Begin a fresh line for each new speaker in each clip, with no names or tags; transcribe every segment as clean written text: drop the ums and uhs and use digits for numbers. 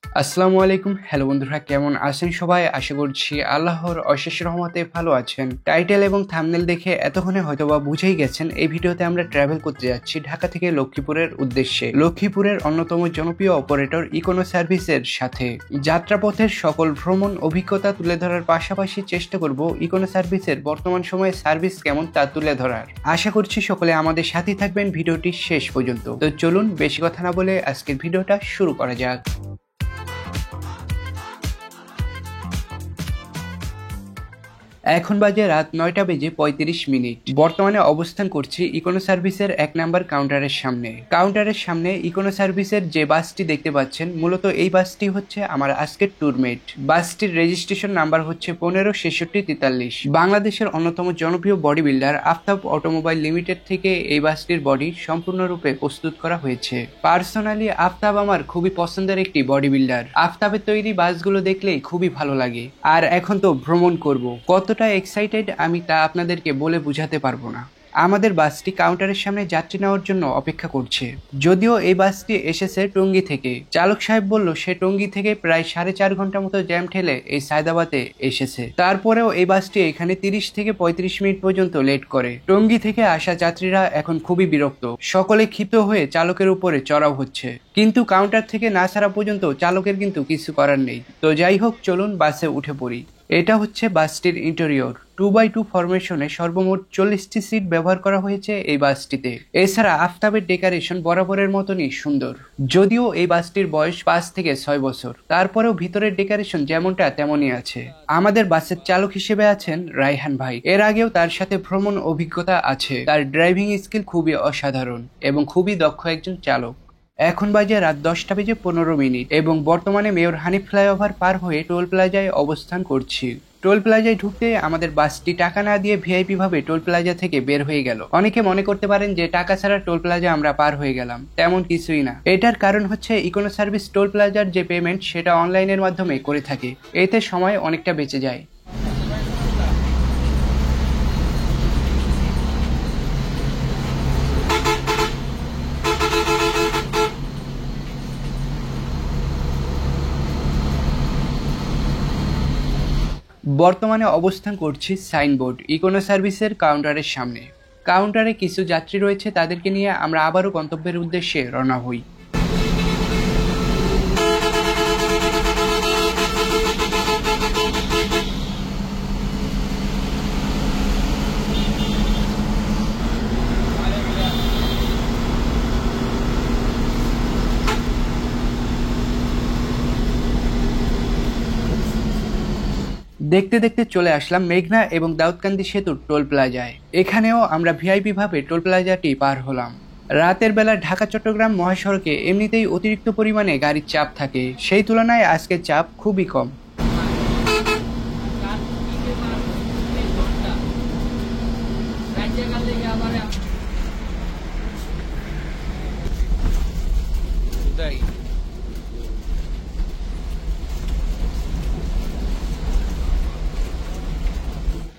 আসসালামু আলাইকুম। হ্যালো বন্ধুরা, কেমন আছেন সবাই? আশা করছি আল্লাহর অশেষ রহমতে ভালো আছেন। টাইটেল এবং থাম্বনেল দেখে এতক্ষণে হয়তোবা বুঝেই গেছেন এই ভিডিওতে আমরা ট্রাভেল করতে যাচ্ছি ঢাকা থেকে লক্ষ্মীপুরের উদ্দেশ্যে। লক্ষ্মীপুরের অন্যতম জনপ্রিয় অপারেটর ইকোনো সার্ভিসের সাথে যাত্রাপথের সকল ভ্রমণ অভিজ্ঞতা তুলে ধরার পাশাপাশি চেষ্টা করব ইকোনো সার্ভিসের বর্তমান সময়ে সার্ভিস কেমন তা তুলে ধরার। আশা করছি সকলে আমাদের সাথেই থাকবেন ভিডিওটি শেষ পর্যন্ত। তো চলুন বেশি কথা না বলে আজকের ভিডিওটা শুরু করা যাক। এখন বাজে রাত 9:35। বর্তমানে অবস্থান করছি ইকোনো সার্ভিসের 1 নাম্বার কাউন্টারের সামনে। কাউন্টারের সামনে ইকোনো সার্ভিসের যে বাসটি দেখতে পাচ্ছেন, মূলত এই বাসটি হচ্ছে আমার আজকের ট্যুরমেট। বাসটির রেজিস্ট্রেশন নাম্বার হচ্ছে 156643। বাংলাদেশের অন্যতম জনপ্রিয় body builder Aftab automobile limited থেকে এই বাসটির বডি সম্পূর্ণরূপে প্রস্তুত করা হয়েছে। পার্সোনালি আফতাব আমার খুবই পছন্দের একটি বডি বিল্ডার। আফতাবের তৈরি বাসগুলো দেখলেই খুবই ভালো লাগে। আর এখন তো ভ্রমণ করব, কতটা এক্সাইটেড আমি তা আপনাদেরকে বলে বুঝাতে পারবো না। আমাদের বাসটি কাউন্টারের সামনে যাত্রী নেওয়ার জন্য অপেক্ষা করছে। যদিও এই বাসটি এসেছে টঙ্গী থেকে। চালক সাহেব বলল সে টঙ্গী থেকে প্রায় 4.5 ঘন্টা মতো জ্যাম ঠেলে এই সায়দাবাদে এসেছে। তারপরেও এই বাসটি এখানে 30 থেকে 35 মিনিট পর্যন্ত লেট করে। টঙ্গী থেকে আসা যাত্রীরা এখন খুবই বিরক্ত। সকলে ক্ষিপ্ত হয়ে চালকের উপরে চড়াও হচ্ছে, কিন্তু কাউন্টার থেকে না ছাড়া পর্যন্ত চালকের কিন্তু কিছু করার নেই। তো যাই হোক, চলুন বাসে উঠে পড়ি। এটা হচ্ছে বাসটির ইন্টেরিয়র। 2x2 ফরমেশনে সর্বমোট 40টি সিট ব্যবহার করা হয়েছে এই বাসটিতে। এছাড়া আফতাবের ডেকোরেশন বরাবরের মতনই সুন্দর। যদিও এই বাসটির বয়স 5 থেকে 6 বছর, তারপরেও ভিতরের ডেকোরেশন যেমনটা তেমনই আছে। আমাদের বাসের চালক হিসেবে আছেন রায়হান ভাই। এর আগেও তার সাথে ভ্রমণ অভিজ্ঞতা আছে। তার ড্রাইভিং স্কিল খুবই অসাধারণ এবং খুবই দক্ষ একজন চালক। এখন বাজে রাত 10:15 এবং বর্তমানে মেয়র হানিফ ফ্লাইওভার পার হয়ে টোল প্লাজায় অবস্থান করছি। টোল প্লাজায় ঢুকতে আমাদের বাসটি টাকা না দিয়ে ভিআইপি ভাবে টোল প্লাজা থেকে বের হয়ে গেল। অনেকে মনে করতে পারেন যে টাকা ছাড়া টোল প্লাজা আমরা পার হয়ে গেলাম, তেমন কিছুই না। এটার কারণ হচ্ছে ইকোনো সার্ভিস টোল প্লাজার যে পেমেন্ট সেটা অনলাইনের মাধ্যমে করে থাকে। এতে সময় অনেকটা বেঁচে যায়। বর্তমানে অবস্থান করছি সাইনবোর্ড ইকোনো সার্ভিসের কাউন্টারের সামনে। কাউন্টারে কিছু যাত্রী রয়েছে, তাদেরকে নিয়ে আমরা আবারও গন্তব্যের উদ্দেশ্যে রওনা হই। দেখতে দেখতে চলে আসলাম মেঘনা এবং দাউদকান্দি সেতুর টোল প্লাজায়। এখানেও আমরা ভিআইপি ভাবে টোল প্লাজাটি পার হলাম। রাতের বেলা ঢাকা চট্টগ্রাম মহাসড়কে এমনিতেই অতিরিক্ত পরিমাণে গাড়ির চাপ থাকে, সেই তুলনায় আজকের চাপ খুবই কম।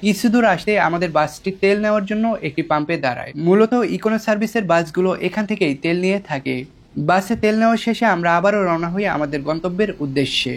কিছু দূর আসতে আমাদের বাসটি তেল নেওয়ার জন্য একটি পাম্পে দাঁড়ায়। মূলত ইকোনো সার্ভিসের বাসগুলো এখান থেকেই তেল নিয়ে থাকে। বাসে তেল নেওয়া শেষে আমরা আবারও রওনা হই আমাদের গন্তব্যের উদ্দেশ্যে।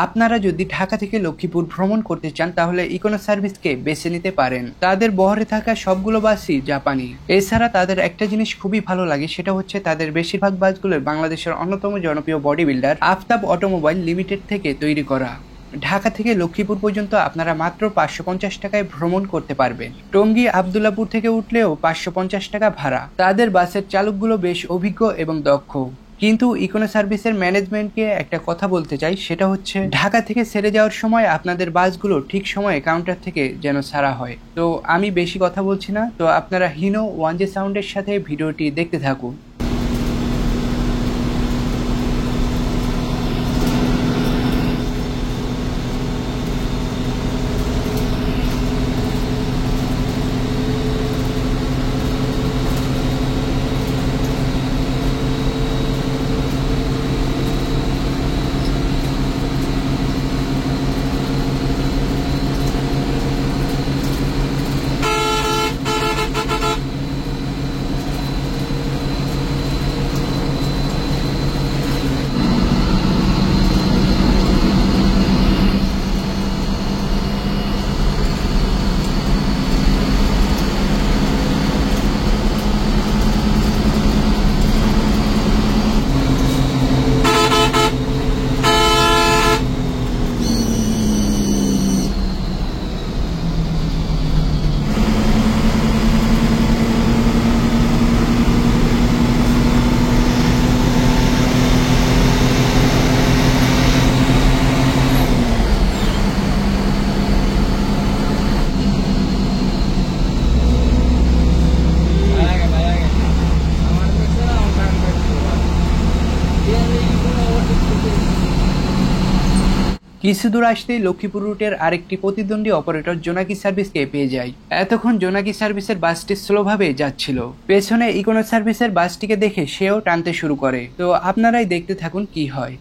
আপনারা যদি ঢাকা থেকে লক্ষ্মীপুর ভ্রমণ করতে চান তাহলে ইকোনো সার্ভিসকে বেছে নিতে পারেন। তাদের বহরে থাকা সবগুলো বাসই জাপানি। এছাড়া তাদের একটা জিনিস খুবই ভালো লাগে, সেটা হচ্ছে তাদের বেশিরভাগ বাসগুলো বাংলাদেশের অন্যতম জনপ্রিয় body builder Aftab automobile limited থেকে তৈরি করা। ঢাকা থেকে লক্ষ্মীপুর পর্যন্ত আপনারা মাত্র 550 টাকায় ভ্রমণ করতে পারবেন। টঙ্গী আবদুল্লাপুর থেকে উঠলেও 550 টাকা ভাড়া। তাদের বাসের চালকগুলো বেশ অভিজ্ঞ এবং দক্ষ। কিন্তু ইকোনো সার্ভিসের ম্যানেজমেন্টকে একটা কথা বলতে চাই, সেটা হচ্ছে ঢাকা থেকে ছেড়ে যাওয়ার সময় আপনাদের বাসগুলো ঠিক সময়ে কাউন্টার থেকে যেন ছাড়া হয়। তো আমি বেশি কথা বলছি না, তো আপনারা হিনো 1J সাউন্ডের সাথে ভিডিওটি দেখতে থাকুন। কিছু দূর আসতেই লক্ষ্মীপুর রুটের আরেকটি প্রতিদ্বন্দ্বী অপারেটর জোনাকি সার্ভিসকে পেয়ে যায়। এতক্ষণ জোনাকি সার্ভিসের বাসটি স্লোভাবে যাচ্ছিল। পেছনে ইকোনো সার্ভিসের বাসটিকে দেখে সেও টানতে শুরু করে। তো আপনারাই দেখতে থাকুন কি হয়।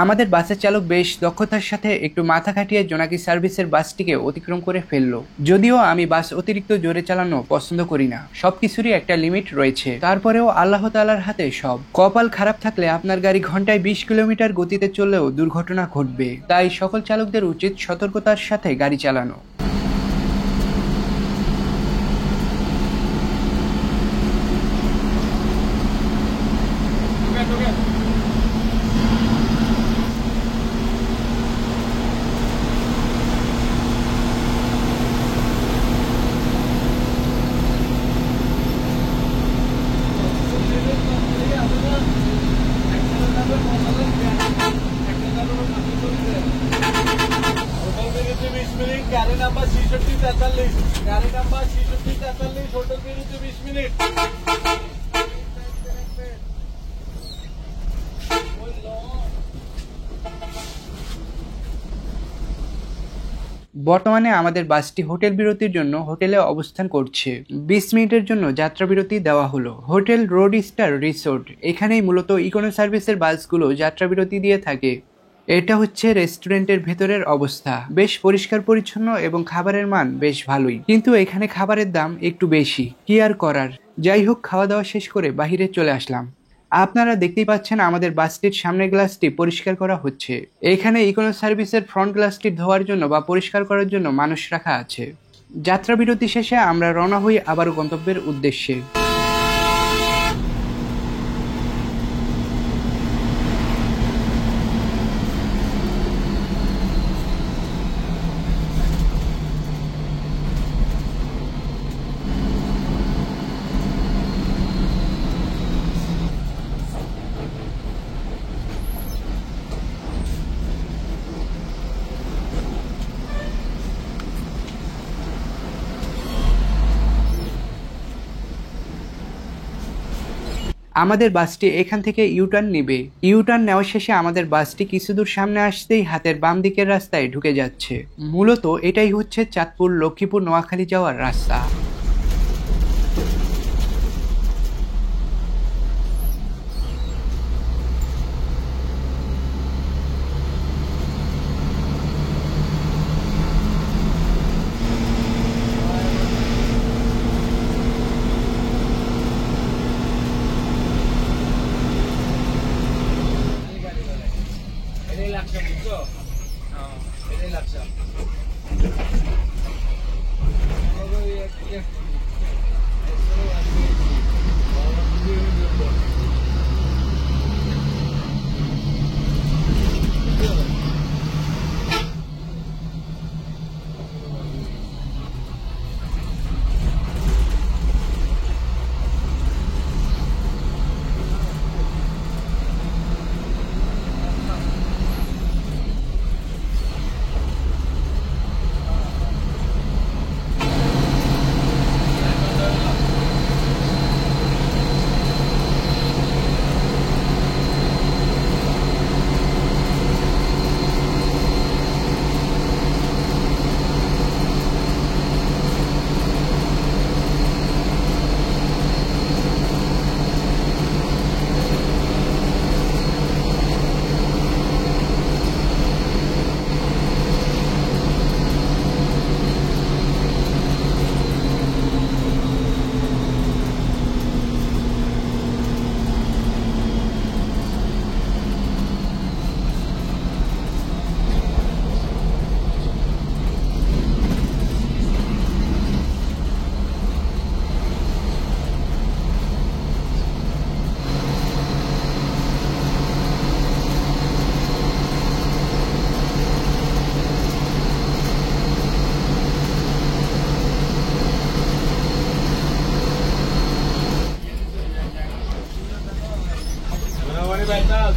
আমাদের বাসের চালক বেশ দক্ষতার সাথে একটু মাথা খাটিয়ে জোনাকি সার্ভিসের বাসটিকে অতিক্রম করে ফেললো। যদিও আমি বাস অতিরিক্ত জোরে চালানো পছন্দ করি না, সবকিছুরই একটা লিমিট রয়েছে। তারপরেও আল্লাহ তাআলার হাতে সব। কপাল খারাপ থাকলে আপনার গাড়ি ঘন্টায় 20 কিলোমিটার গতিতে চললেও দুর্ঘটনা ঘটবে। তাই সকল চালকদের উচিত সতর্কতার সাথে গাড়ি চালানো।
গাড়ি নাম্বার 6643, গাড়ি নাম্বার 6643, হোটেল বিরতি 20 মিনিট।
বর্তমানে আমাদের বাসটি হোটেল বিরতির জন্য হোটেলে অবস্থান করছে। 20 মিনিটের জন্য যাত্রা বিরতি দেওয়া হলো। হোটেল রোড স্টার রিসোর্ট, এখানেই মূলত ইকোনো সার্ভিসের বাসগুলো যাত্রা বিরতি দিয়ে থাকে। এটা হচ্ছে রেস্টুরেন্টের ভেতরের অবস্থা। বেশ পরিষ্কার পরিচ্ছন্ন এবং খাবারের মান বেশ ভালোই, কিন্তু এখানে খাবারের দাম একটু বেশি। কি আর করার, যাই হোক খাওয়া দাওয়া শেষ করে বাহিরে চলে আসলাম। আপনারা দেখতেই পাচ্ছেন আমাদের বাসটির সামনের গ্লাসটি পরিষ্কার করা হচ্ছে। এখানে ইকোনো সার্ভিসের ফ্রন্ট গ্লাসটি ধোয়ার জন্য বা পরিষ্কার করার জন্য মানুষ রাখা আছে। যাত্রা বিরতি শেষে আমরা রওনা হই আবারও গন্তব্যের উদ্দেশ্যে। আমাদের বাসটি এখান থেকে ইউটার্ন নেবে। ইউটার্ন নেওয়া শেষে আমাদের বাসটি কিছু দূর সামনে আসতেই হাতের বাম দিকের রাস্তায় ঢুকে যাচ্ছে। মূলত এটাই হচ্ছে চাঁদপুর লক্ষ্মীপুর নোয়াখালী যাওয়ার রাস্তা।
বেটার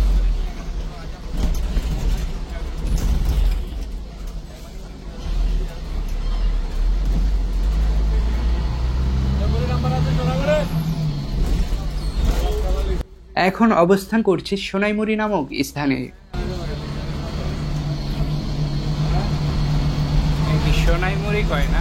এখন অবস্থান করছি সোনাইমুড়ি নামক স্থানে। সোনাইমুড়ি কয় না?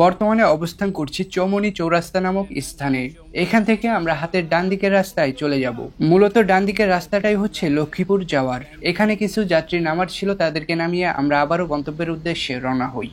বর্তমানে অবস্থান করছি চৌমনি চৌরাস্তা নামক স্থানে। এখান থেকে আমরা হাতের ডান দিকের রাস্তায় চলে যাব। মূলত ডান দিকের রাস্তাটাই হচ্ছে লক্ষ্মীপুর যাওয়ার। এখানে কিছু যাত্রী নামার ছিল, তাদেরকে নামিয়ে আমরা আবারও গন্তব্যের উদ্দেশ্যে রওনা হই।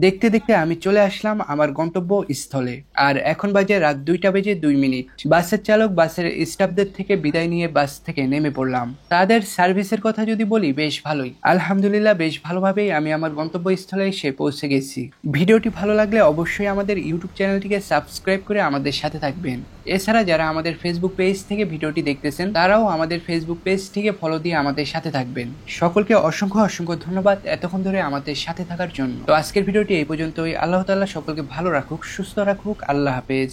দেখতে দেখতে আমি চলে আসলাম আমার গন্তব্য স্থলে। আর এখন বাজে রাত 2:02। বাসের চালক বাসের স্টাফদের থেকে বিদায় নিয়ে বাস থেকে নেমে পড়লাম। তাদের সার্ভিসের কথা যদি বলি, বেশ ভালোই, আলহামদুলিল্লাহ, বেশ ভালোভাবেই আমি আমার গন্তব্যস্থলে এসে পৌঁছে গেছি। ভিডিওটি ভালো লাগলে অবশ্যই আমাদের ইউটিউব চ্যানেলটিকে সাবস্ক্রাইব করে আমাদের সাথে থাকবেন। এছাড়া যারা আমাদের ফেসবুক পেজ থেকে ভিডিওটি দেখতেছেন, তারাও আমাদের ফেসবুক পেজটিকে ফলো দিয়ে আমাদের সাথে থাকবেন। সকলকে অসংখ্য অসংখ্য ধন্যবাদ এতক্ষণ ধরে আমাদের সাথে থাকার জন্য। তো আজকের ভিডিওটি এই পর্যন্তই। আল্লাহ তাআলা সকলকে ভালো রাখুক, সুস্থ রাখুক। আল্লাহ হাফেজ।